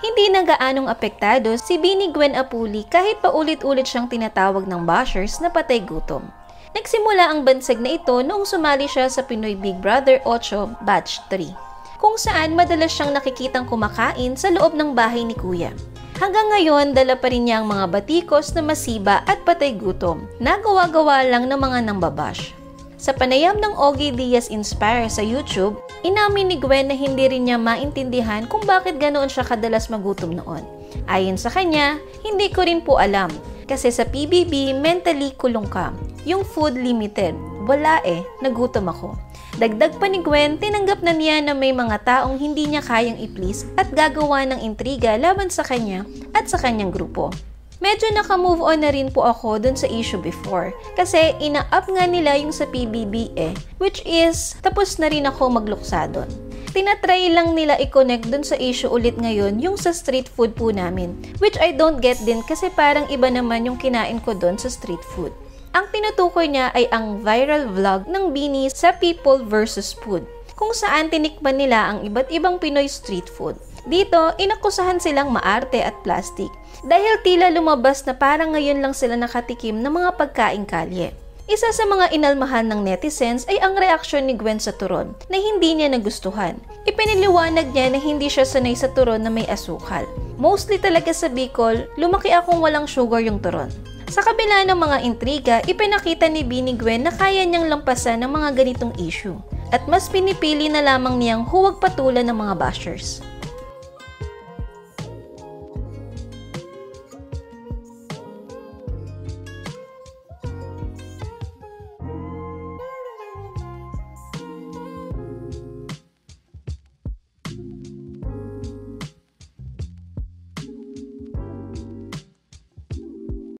Hindi na gaanong apektado si Bini Gwen Apuli kahit paulit-ulit siyang tinatawag ng bashers na patay gutom. Nagsimula ang bansag na ito noong sumali siya sa Pinoy Big Brother 8 Batch 3, kung saan madalas siyang nakikitang kumakain sa loob ng bahay ni Kuya. Hanggang ngayon, dala pa rin niya ang mga batikos na masiba at patay gutom na gawa-gawa lang ng mga nambabash. Sa panayam ng Ogie Diaz Inspire sa YouTube, inamin ni Gwen na hindi rin niya maintindihan kung bakit ganoon siya kadalas magutom noon. Ayon sa kanya, hindi ko rin po alam kasi sa PBB mentally kulong ka. Yung food limited, wala nagutom ako. Dagdag pa ni Gwen, tinanggap na niya na may mga taong hindi niya kayang i-please at gagawa ng intriga laban sa kanya at sa kanyang grupo. Medyo naka-move on na rin po ako dun sa issue before kasi ina-up nga nila yung sa PBB which is tapos na rin ako magluksa dun. Tinatry lang nila i-connect dun sa issue ulit ngayon yung sa street food po namin, which I don't get din kasi parang iba naman yung kinain ko dun sa street food. Ang tinutukoy niya ay ang viral vlog ng Bini sa People vs. Food, kung saan tinikman nila ang iba't ibang Pinoy street food. Dito, inakusahan silang maarte at plastic dahil tila lumabas na parang ngayon lang sila nakatikim ng mga pagkaing kalye. Isa sa mga inalmahan ng netizens ay ang reaksyon ni Gwen sa turon na hindi niya nagustuhan. Ipiniliwanag niya na hindi siya sanay sa turon na may asukal. Mostly talaga sa Bicol, lumaki akong walang sugar yung turon. Sa kabila ng mga intriga, ipinakita ni Bini Gwen na kaya niyang lampasan ng mga ganitong issue at mas pinipili na lamang niyang huwag patulan ng mga bashers.